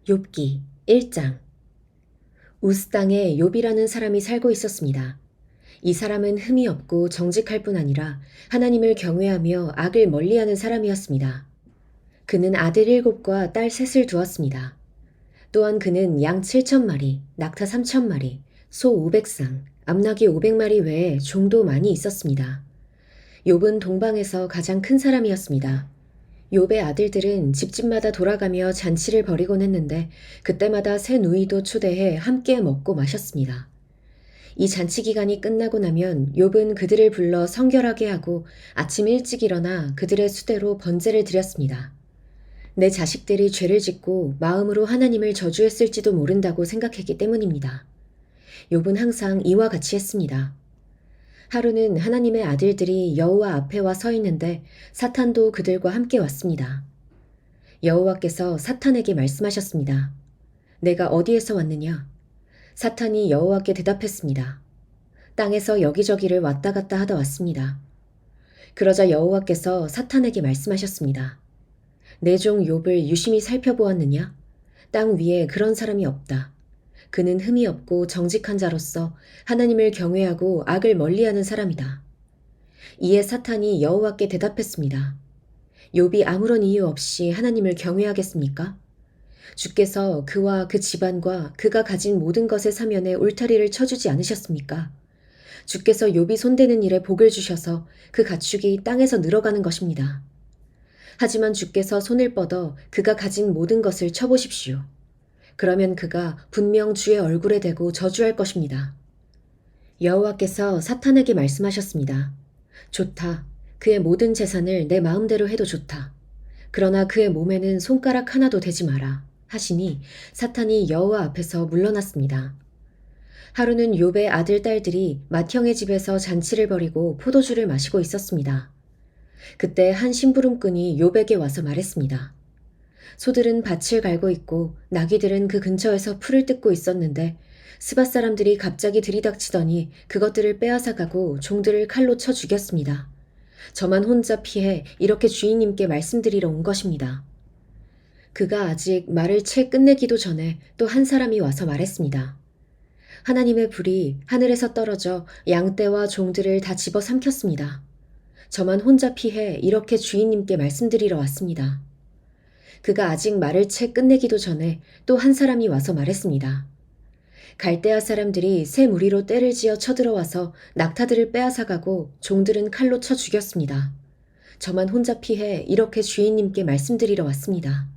욥기 1장. 우스 땅에 욥이라는 사람이 살고 있었습니다. 이 사람은 흠이 없고 정직할 뿐 아니라 하나님을 경외하며 악을 멀리하는 사람이었습니다. 그는 아들 7과 딸 셋을 두었습니다. 또한 그는 양 7,000마리, 낙타 3,000마리, 소 500쌍, 암나귀 500마리 외에 종도 많이 있었습니다. 욥은 동방에서 가장 큰 사람이었습니다. 욥의 아들들은 집집마다 돌아가며 잔치를 벌이곤 했는데 그때마다 새 누이도 초대해 함께 먹고 마셨습니다. 이 잔치 기간이 끝나고 나면 욥은 그들을 불러 성결하게 하고 아침 일찍 일어나 그들의 수대로 번제를 드렸습니다. 내 자식들이 죄를 짓고 마음으로 하나님을 저주했을지도 모른다고 생각했기 때문입니다. 욥은 항상 이와 같이 했습니다. 하루는 하나님의 아들들이 여호와 앞에 와 서 있는데 사탄도 그들과 함께 왔습니다. 여호와께서 사탄에게 말씀하셨습니다. 내가 어디에서 왔느냐? 사탄이 여호와께 대답했습니다. 땅에서 여기저기를 왔다 갔다 하다 왔습니다. 그러자 여호와께서 사탄에게 말씀하셨습니다. 내 종 욥을 유심히 살펴보았느냐? 땅 위에 그런 사람이 없다. 그는 흠이 없고 정직한 자로서 하나님을 경외하고 악을 멀리하는 사람이다. 이에 사탄이 여호와께 대답했습니다. 욥이 아무런 이유 없이 하나님을 경외하겠습니까? 주께서 그와 그 집안과 그가 가진 모든 것의 사면에 울타리를 쳐주지 않으셨습니까? 주께서 욥이 손대는 일에 복을 주셔서 그 가축이 땅에서 늘어가는 것입니다. 하지만 주께서 손을 뻗어 그가 가진 모든 것을 쳐보십시오. 그러면 그가 분명 주의 얼굴에 대고 저주할 것입니다. 여호와께서 사탄에게 말씀하셨습니다. 좋다. 그의 모든 재산을 내 마음대로 해도 좋다. 그러나 그의 몸에는 손가락 하나도 대지 마라. 하시니 사탄이 여호와 앞에서 물러났습니다. 하루는 욥의 아들 딸들이 맏형의 집에서 잔치를 벌이고 포도주를 마시고 있었습니다. 그때 한 심부름꾼이 욥에게 와서 말했습니다. 소들은 밭을 갈고 있고 나귀들은 그 근처에서 풀을 뜯고 있었는데 스밧 사람들이 갑자기 들이닥치더니 그것들을 빼앗아가고 종들을 칼로 쳐 죽였습니다. 저만 혼자 피해 이렇게 주인님께 말씀드리러 온 것입니다. 그가 아직 말을 채 끝내기도 전에 또 한 사람이 와서 말했습니다. 하나님의 불이 하늘에서 떨어져 양떼와 종들을 다 집어삼켰습니다. 저만 혼자 피해 이렇게 주인님께 말씀드리러 왔습니다. 그가 아직 말을 채 끝내기도 전에 또 한 사람이 와서 말했습니다. 갈대아 사람들이 새 무리로 떼를 지어 쳐들어와서 낙타들을 빼앗아가고 종들은 칼로 쳐 죽였습니다. 저만 혼자 피해 이렇게 주인님께 말씀드리러 왔습니다.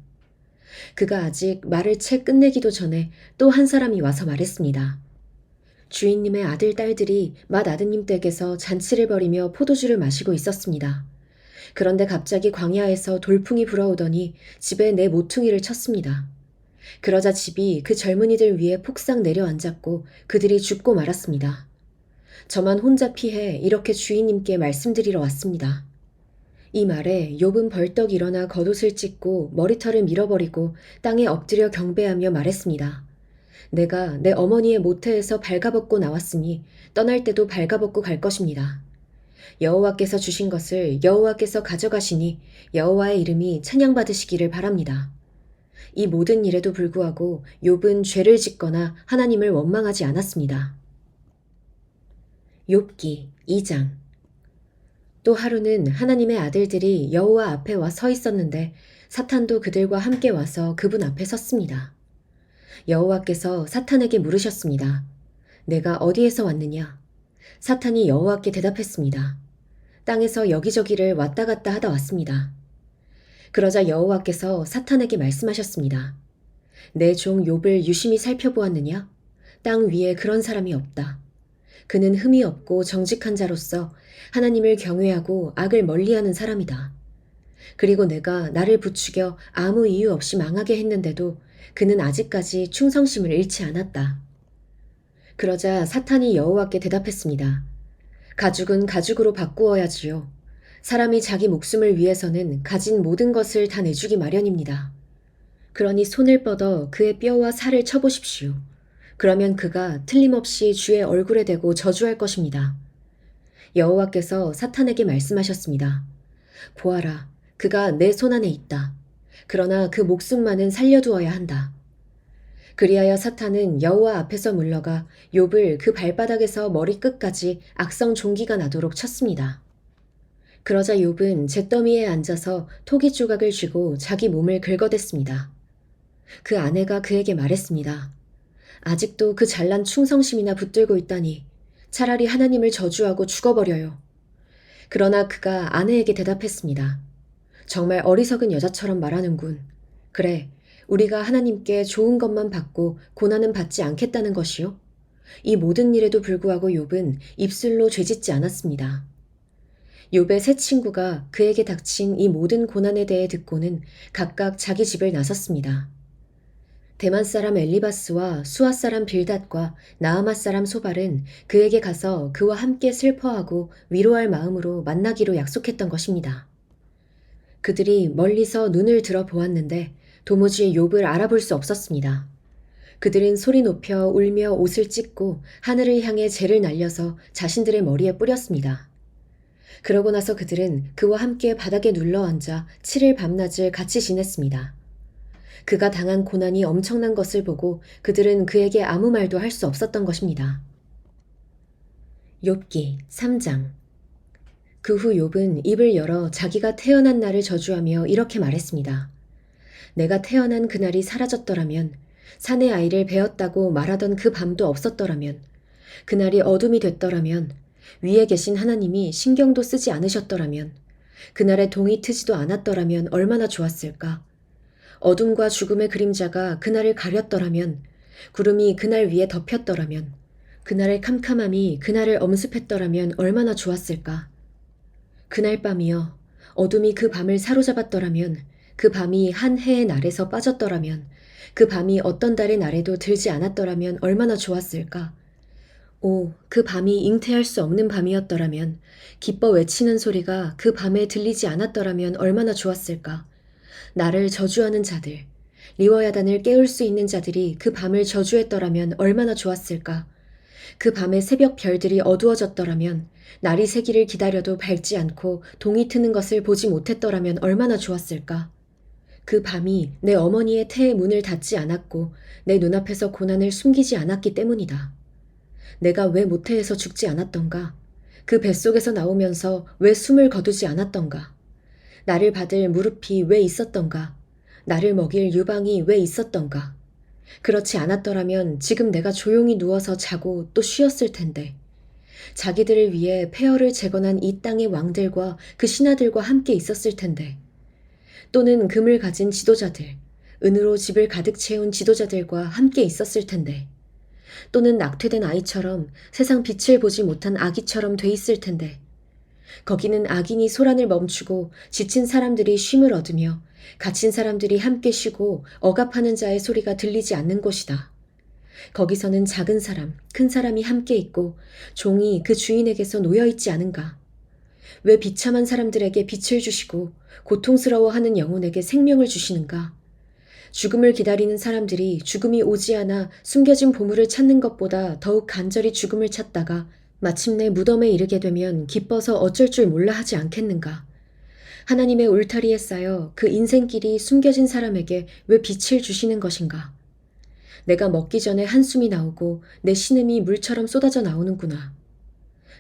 그가 아직 말을 채 끝내기도 전에 또 한 사람이 와서 말했습니다. 주인님의 아들 딸들이 맏아드님 댁에서 잔치를 벌이며 포도주를 마시고 있었습니다. 그런데 갑자기 광야에서 돌풍이 불어오더니 집에 내 모퉁이를 쳤습니다. 그러자 집이 그 젊은이들 위에 폭삭 내려앉았고 그들이 죽고 말았습니다. 저만 혼자 피해 이렇게 주인님께 말씀드리러 왔습니다. 이 말에 욥은 벌떡 일어나 겉옷을 찢고 머리털을 밀어버리고 땅에 엎드려 경배하며 말했습니다. 내가 내 어머니의 모태에서 발가벗고 나왔으니 떠날 때도 발가벗고 갈 것입니다. 여호와께서 주신 것을 여호와께서 가져가시니 여호와의 이름이 찬양받으시기를 바랍니다. 이 모든 일에도 불구하고 욥은 죄를 짓거나 하나님을 원망하지 않았습니다. 욥기 2장. 또 하루는 하나님의 아들들이 여호와 앞에 와 서 있었는데 사탄도 그들과 함께 와서 그분 앞에 섰습니다. 여호와께서 사탄에게 물으셨습니다. 내가 어디에서 왔느냐? 사탄이 여호와께 대답했습니다. 땅에서 여기저기를 왔다 갔다 하다 왔습니다. 그러자 여호와께서 사탄에게 말씀하셨습니다. 내 종 욥을 유심히 살펴보았느냐? 땅 위에 그런 사람이 없다. 그는 흠이 없고 정직한 자로서 하나님을 경외하고 악을 멀리하는 사람이다. 그리고 내가 나를 부추겨 아무 이유 없이 망하게 했는데도 그는 아직까지 충성심을 잃지 않았다. 그러자 사탄이 여호와께 대답했습니다. 가죽은 가죽으로 바꾸어야지요. 사람이 자기 목숨을 위해서는 가진 모든 것을 다 내주기 마련입니다. 그러니 손을 뻗어 그의 뼈와 살을 쳐보십시오. 그러면 그가 틀림없이 주의 얼굴에 대고 저주할 것입니다. 여호와께서 사탄에게 말씀하셨습니다. 보아라, 그가 내 손안에 있다. 그러나 그 목숨만은 살려두어야 한다. 그리하여 사탄은 여호와 앞에서 물러가 욥을 그 발바닥에서 머리끝까지 악성 종기가 나도록 쳤습니다. 그러자 욥은 잿더미에 앉아서 토기 조각을 쥐고 자기 몸을 긁어댔습니다. 그 아내가 그에게 말했습니다. 아직도 그 잘난 충성심이나 붙들고 있다니 차라리 하나님을 저주하고 죽어버려요. 그러나 그가 아내에게 대답했습니다. 정말 어리석은 여자처럼 말하는군. 그래, 우리가 하나님께 좋은 것만 받고 고난은 받지 않겠다는 것이요? 이 모든 일에도 불구하고 욥은 입술로 죄짓지 않았습니다. 욥의 세 친구가 그에게 닥친 이 모든 고난에 대해 듣고는 각각 자기 집을 나섰습니다. 대만 사람 엘리바스와 수아 사람 빌닷과 나아마 사람 소발은 그에게 가서 그와 함께 슬퍼하고 위로할 마음으로 만나기로 약속했던 것입니다. 그들이 멀리서 눈을 들어 보았는데 도무지 욥을 알아볼 수 없었습니다. 그들은 소리 높여 울며 옷을 찢고 하늘을 향해 재를 날려서 자신들의 머리에 뿌렸습니다. 그러고 나서 그들은 그와 함께 바닥에 눌러앉아 7일 밤낮을 같이 지냈습니다. 그가 당한 고난이 엄청난 것을 보고 그들은 그에게 아무 말도 할 수 없었던 것입니다. 욥기 3장. 그 후 욥은 입을 열어 자기가 태어난 날을 저주하며 이렇게 말했습니다. 내가 태어난 그날이 사라졌더라면, 사내 아이를 베었다고 말하던 그 밤도 없었더라면, 그날이 어둠이 됐더라면, 위에 계신 하나님이 신경도 쓰지 않으셨더라면, 그날에 동이 트지도 않았더라면 얼마나 좋았을까. 어둠과 죽음의 그림자가 그날을 가렸더라면, 구름이 그날 위에 덮였더라면, 그날의 캄캄함이 그날을 엄습했더라면 얼마나 좋았을까. 그날 밤이여, 어둠이 그 밤을 사로잡았더라면, 그 밤이 한 해의 날에서 빠졌더라면, 그 밤이 어떤 달의 날에도 들지 않았더라면 얼마나 좋았을까. 오, 그 밤이 잉태할 수 없는 밤이었더라면, 기뻐 외치는 소리가 그 밤에 들리지 않았더라면 얼마나 좋았을까. 나를 저주하는 자들, 리워야단을 깨울 수 있는 자들이 그 밤을 저주했더라면 얼마나 좋았을까. 그 밤에 새벽 별들이 어두워졌더라면, 날이 새기를 기다려도 밝지 않고 동이 트는 것을 보지 못했더라면 얼마나 좋았을까. 그 밤이 내 어머니의 태의 문을 닫지 않았고 내 눈앞에서 고난을 숨기지 않았기 때문이다. 내가 왜 모태에서 죽지 않았던가? 그 뱃속에서 나오면서 왜 숨을 거두지 않았던가? 나를 받을 무릎이 왜 있었던가? 나를 먹일 유방이 왜 있었던가? 그렇지 않았더라면 지금 내가 조용히 누워서 자고 또 쉬었을 텐데. 자기들을 위해 폐허를 재건한 이 땅의 왕들과 그 신하들과 함께 있었을 텐데. 또는 금을 가진 지도자들, 은으로 집을 가득 채운 지도자들과 함께 있었을 텐데. 또는 낙태된 아이처럼 세상 빛을 보지 못한 아기처럼 돼 있을 텐데. 거기는 악인이 소란을 멈추고 지친 사람들이 쉼을 얻으며 갇힌 사람들이 함께 쉬고 억압하는 자의 소리가 들리지 않는 곳이다. 거기서는 작은 사람, 큰 사람이 함께 있고 종이 그 주인에게서 놓여 있지 않은가? 왜 비참한 사람들에게 빛을 주시고 고통스러워하는 영혼에게 생명을 주시는가? 죽음을 기다리는 사람들이 죽음이 오지 않아 숨겨진 보물을 찾는 것보다 더욱 간절히 죽음을 찾다가 마침내 무덤에 이르게 되면 기뻐서 어쩔 줄 몰라 하지 않겠는가? 하나님의 울타리에 쌓여 그 인생길이 숨겨진 사람에게 왜 빛을 주시는 것인가? 내가 먹기 전에 한숨이 나오고 내 신음이 물처럼 쏟아져 나오는구나.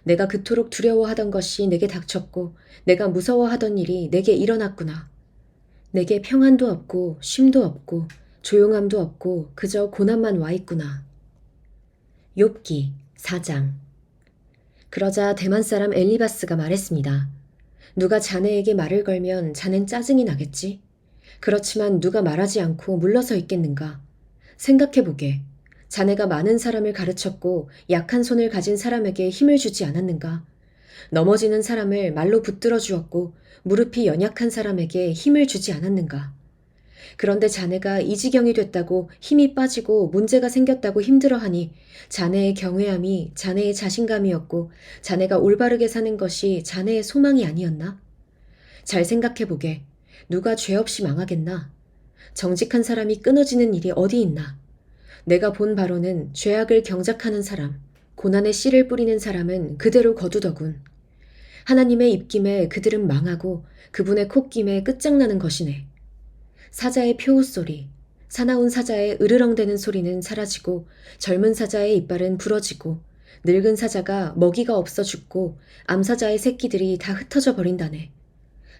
내가 그토록 두려워하던 것이 내게 닥쳤고 내가 무서워하던 일이 내게 일어났구나. 내게 평안도 없고 쉼도 없고 조용함도 없고 그저 고난만 와 있구나. 욥기 4장. 그러자 대만 사람 엘리바스가 말했습니다. 누가 자네에게 말을 걸면 자넨 짜증이 나겠지? 그렇지만 누가 말하지 않고 물러서 있겠는가? 생각해보게. 자네가 많은 사람을 가르쳤고 약한 손을 가진 사람에게 힘을 주지 않았는가? 넘어지는 사람을 말로 붙들어 주었고 무릎이 연약한 사람에게 힘을 주지 않았는가? 그런데 자네가 이 지경이 됐다고 힘이 빠지고 문제가 생겼다고 힘들어하니 자네의 경외함이 자네의 자신감이었고 자네가 올바르게 사는 것이 자네의 소망이 아니었나? 잘 생각해보게. 누가 죄 없이 망하겠나? 정직한 사람이 끊어지는 일이 어디 있나? 내가 본 바로는 죄악을 경작하는 사람, 고난의 씨를 뿌리는 사람은 그대로 거두더군. 하나님의 입김에 그들은 망하고 그분의 콧김에 끝장나는 것이네. 사자의 표우 소리, 사나운 사자의 으르렁대는 소리는 사라지고 젊은 사자의 이빨은 부러지고 늙은 사자가 먹이가 없어 죽고 암사자의 새끼들이 다 흩어져 버린다네.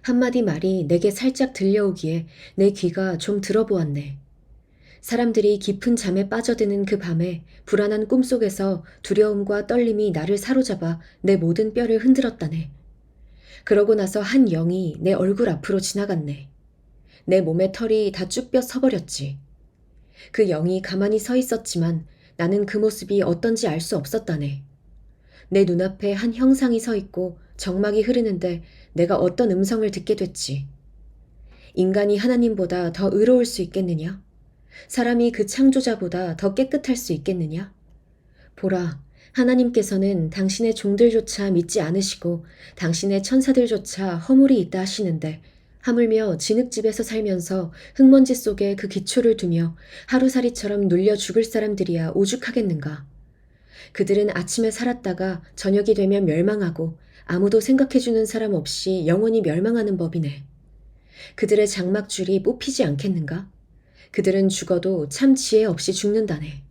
한마디 말이 내게 살짝 들려오기에 내 귀가 좀 들어보았네. 사람들이 깊은 잠에 빠져드는 그 밤에 불안한 꿈속에서 두려움과 떨림이 나를 사로잡아 내 모든 뼈를 흔들었다네. 그러고 나서 한 영이 내 얼굴 앞으로 지나갔네. 내 몸의 털이 다 쭉 뼈 서버렸지. 그 영이 가만히 서 있었지만 나는 그 모습이 어떤지 알 수 없었다네. 내 눈앞에 한 형상이 서 있고 정막이 흐르는데 내가 어떤 음성을 듣게 됐지. 인간이 하나님보다 더 의로울 수 있겠느냐? 사람이 그 창조자보다 더 깨끗할 수 있겠느냐? 보라, 하나님께서는 당신의 종들조차 믿지 않으시고 당신의 천사들조차 허물이 있다 하시는데 하물며 진흙집에서 살면서 흙먼지 속에 그 기초를 두며 하루살이처럼 눌려 죽을 사람들이야 오죽하겠는가? 그들은 아침에 살았다가 저녁이 되면 멸망하고 아무도 생각해주는 사람 없이 영원히 멸망하는 법이네. 그들의 장막줄이 뽑히지 않겠는가? 그들은 죽어도 참 지혜 없이 죽는다네.